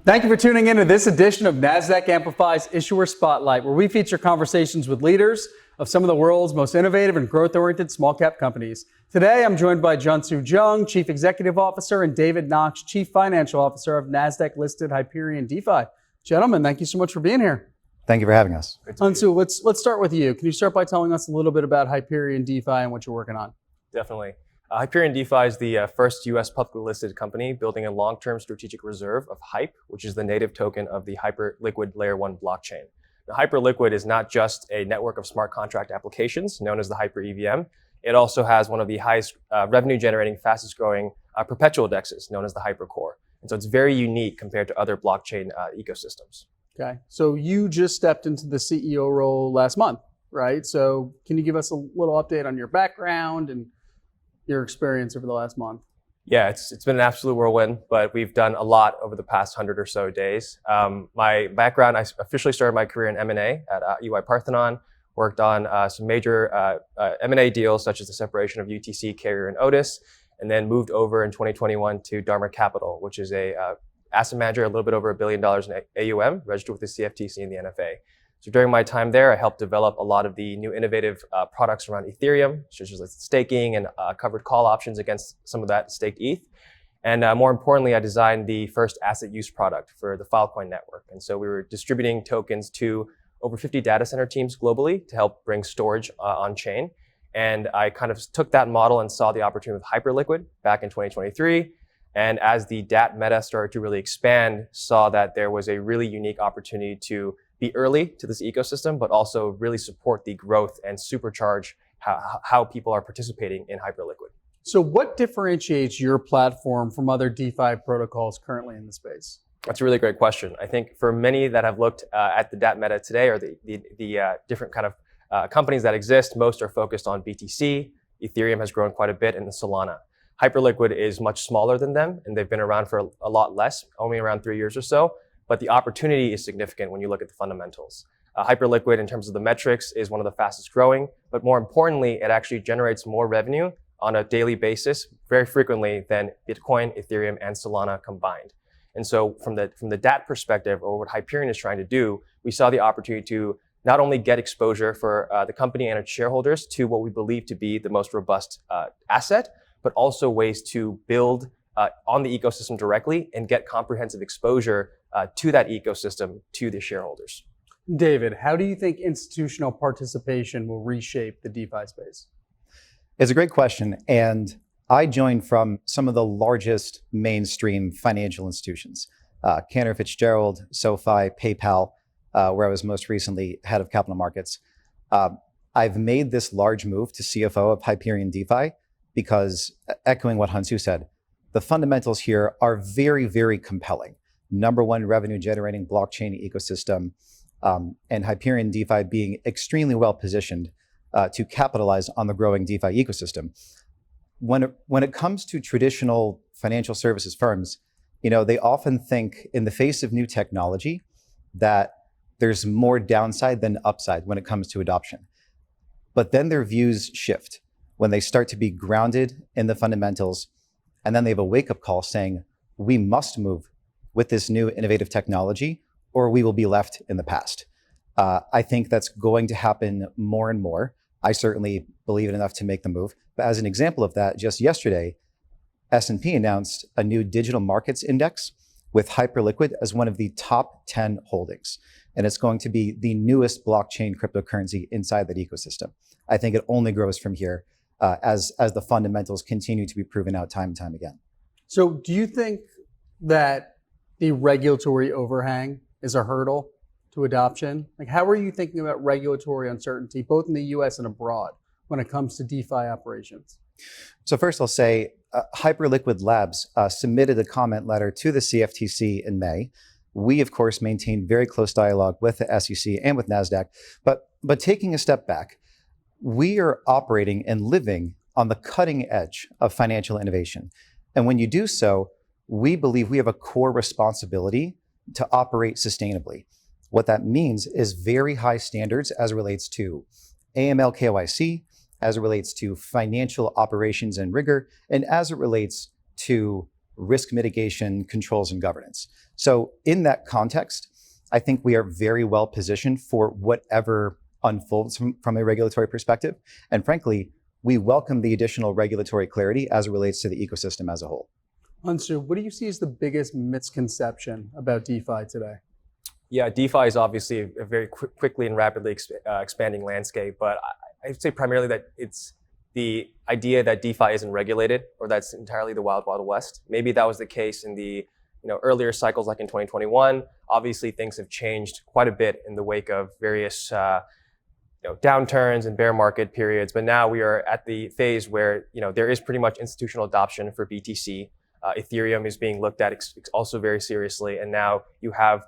Thank you for tuning in to this edition of Nasdaq Amplify's Issuer Spotlight, where we feature conversations with leaders of some of the world's most innovative and growth-oriented small-cap companies. Today, I'm joined by Hyunsu Jung, Chief Executive Officer, and David Knox, Chief Financial Officer of Nasdaq-listed Hyperion DeFi. Gentlemen, thank you so much for being here. Thank you for having us. Hyunsu, let's start with you. Can you start by telling us a little bit about Hyperion DeFi and what you're working on? Definitely. Hyperion DeFi is the first U.S. publicly listed company building a long-term strategic reserve of HYPE, which is the native token of the Hyperliquid Layer 1 blockchain. Now, Hyperliquid is not just a network of smart contract applications known as the Hyper EVM. It also has one of the highest revenue-generating, fastest-growing perpetual DEXs known as the Hypercore. And so it's very unique compared to other blockchain ecosystems. Okay, so you just stepped into the CEO role last month, right? So can you give us a little update on your background and your experience over the last month? Yeah, it's been an absolute whirlwind, but we've done a lot over the past 100 or so days. My background, I officially started my career in M&A at EY Parthenon, worked on some major M&A deals such as the separation of UTC, Carrier, and Otis, and then moved over in 2021 to Dharma Capital, which is a asset manager, a little bit over $1 billion in AUM, registered with the CFTC and the NFA. So during my time there, I helped develop a lot of the new innovative products around Ethereum, such as staking and covered call options against some of that staked ETH. And more importantly, I designed the first asset use product for the Filecoin network. And so we were distributing tokens to over 50 data center teams globally to help bring storage on chain. And I kind of took that model and saw the opportunity with Hyperliquid back in 2023. And as the DAT meta started to really expand, saw that there was a really unique opportunity to be early to this ecosystem, but also really support the growth and supercharge how people are participating in Hyperliquid. So what differentiates your platform from other DeFi protocols currently in the space? That's a really great question. I think for many that have looked at the DAT meta today, or the different kind of companies that exist, most are focused on BTC. Ethereum has grown quite a bit, and Solana. Hyperliquid is much smaller than them, and they've been around for a lot less, only around 3 years or so. But the opportunity is significant when you look at the fundamentals. Hyperliquid, in terms of the metrics, is one of the fastest growing, but more importantly, it actually generates more revenue on a daily basis, very frequently, than Bitcoin, Ethereum, and Solana combined. And so from the DAT perspective, or what Hyperion is trying to do, we saw the opportunity to not only get exposure for the company and its shareholders to what we believe to be the most robust asset, but also ways to build on the ecosystem directly and get comprehensive exposure to that ecosystem to the shareholders. David, how do you think institutional participation will reshape the DeFi space? It's a great question. And I joined from some of the largest mainstream financial institutions, Cantor Fitzgerald, SoFi, PayPal, where I was most recently head of capital markets. I've made this large move to CFO of Hyperion DeFi because, echoing what Hyunsu said, the fundamentals here are very, very compelling. Number one revenue generating blockchain ecosystem, and Hyperion DeFi being extremely well positioned to capitalize on the growing DeFi ecosystem. When it comes to traditional financial services firms, they often think in the face of new technology that there's more downside than upside when it comes to adoption. But then their views shift when they start to be grounded in the fundamentals, and then they have a wake-up call saying, we must move with this new innovative technology, or we will be left in the past. I think that's going to happen more and more. I certainly believe it enough to make the move. But as an example of that, just yesterday, S&P announced a new digital markets index with Hyperliquid as one of the top 10 holdings. And it's going to be the newest blockchain cryptocurrency inside that ecosystem. I think it only grows from here as the fundamentals continue to be proven out time and time again. So do you think that the regulatory overhang is a hurdle to adoption? Like, how are you thinking about regulatory uncertainty, both in the US and abroad, when it comes to DeFi operations? So first I'll say Hyperliquid Labs submitted a comment letter to the CFTC in May. We, of course, maintain very close dialogue with the SEC and with Nasdaq. But taking a step back, we are operating and living on the cutting edge of financial innovation. And when you do so, we believe we have a core responsibility to operate sustainably. What that means is very high standards as it relates to AML KYC, as it relates to financial operations and rigor, and as it relates to risk mitigation, controls, and governance. So in that context, I think we are very well positioned for whatever unfolds from a regulatory perspective. And frankly, we welcome the additional regulatory clarity as it relates to the ecosystem as a whole. Hyunsu, what do you see as the biggest misconception about DeFi today? Yeah, DeFi is obviously a very quickly and rapidly expanding landscape, but I'd say primarily that it's the idea that DeFi isn't regulated or that's entirely the wild, wild west. Maybe that was the case in the earlier cycles like in 2021. Obviously, things have changed quite a bit in the wake of various downturns and bear market periods, but now we are at the phase where there is pretty much institutional adoption for BTC. Ethereum is being looked at also very seriously, and now you have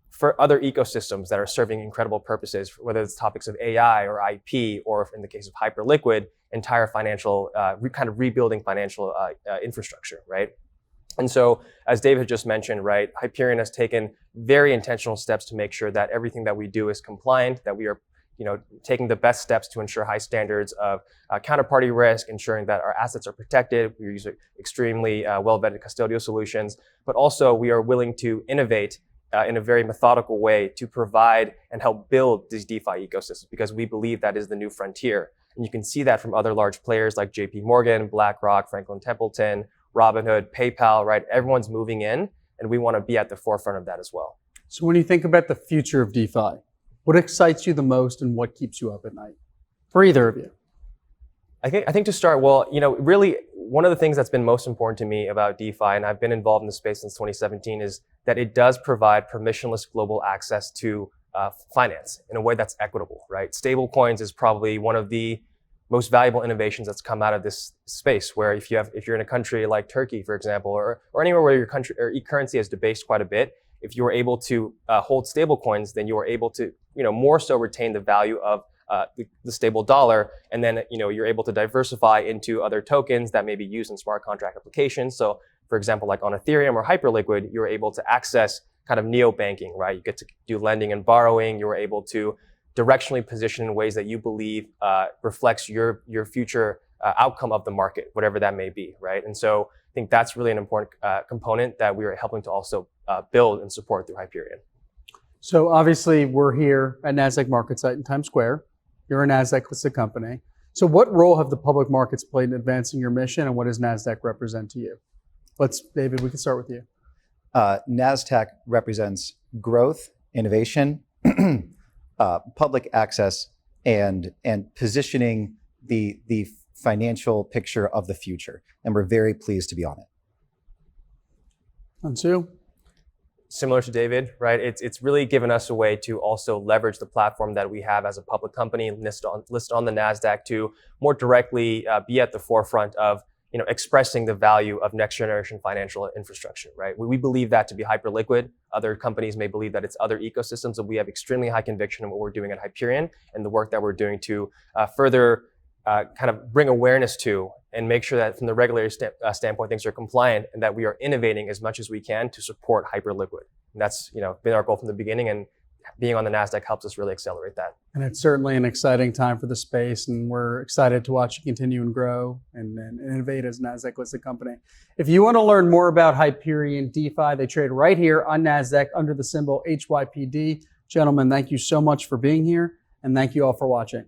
for other ecosystems that are serving incredible purposes, whether it's topics of AI or IP, or in the case of Hyperliquid, entire financial, kind of rebuilding financial infrastructure, right? And so, as David just mentioned, right, Hyperion has taken very intentional steps to make sure that everything that we do is compliant, that we are taking the best steps to ensure high standards of counterparty risk, ensuring that our assets are protected. We use extremely well-vetted custodial solutions, but also we are willing to innovate in a very methodical way to provide and help build these DeFi ecosystems, because we believe that is the new frontier. And you can see that from other large players like JP Morgan, BlackRock, Franklin Templeton, Robinhood, PayPal, right? Everyone's moving in, and we want to be at the forefront of that as well. So when you think about the future of DeFi, what excites you the most and what keeps you up at night? For either of you. I think to start, well, really one of the things that's been most important to me about DeFi, and I've been involved in the space since 2017, is that it does provide permissionless global access to finance in a way that's equitable, right? Stablecoins is probably one of the most valuable innovations that's come out of this space, where if you're in a country like Turkey, for example, or anywhere where your country or currency has debased quite a bit, if you were able to hold stablecoins, then you are able to more so retain the value of the stable dollar, and then you're able to diversify into other tokens that may be used in smart contract applications. So, for example, like on Ethereum or Hyperliquid, you're able to access kind of neo-banking, right? You get to do lending and borrowing. You're able to directionally position in ways that you believe reflects your future outcome of the market, whatever that may be, right? And so I think that's really an important component that we are helping to also build and support through Hyperion. So obviously we're here at Nasdaq Market Site in Times Square. You're a Nasdaq listed company. So what role have the public markets played in advancing your mission, and what does Nasdaq represent to you? David, we can start with you. Nasdaq represents growth, innovation, public access, and positioning the financial picture of the future. And we're very pleased to be on it. Hyunsu? Similar to David, right? It's really given us a way to also leverage the platform that we have as a public company, list on the Nasdaq, to more directly be at the forefront of expressing the value of next generation financial infrastructure, right? We believe that to be Hyperliquid. Other companies may believe that it's other ecosystems, and we have extremely high conviction in what we're doing at Hyperion and the work that we're doing to further kind of bring awareness to and make sure that from the regulatory standpoint, things are compliant, and that we are innovating as much as we can to support Hyperliquid. And that's been our goal from the beginning, and being on the Nasdaq helps us really accelerate that. And it's certainly an exciting time for the space, and we're excited to watch you continue and grow and innovate as a Nasdaq listed company. If you want to learn more about Hyperion DeFi, they trade right here on Nasdaq under the symbol HYPD. Gentlemen, thank you so much for being here, and thank you all for watching.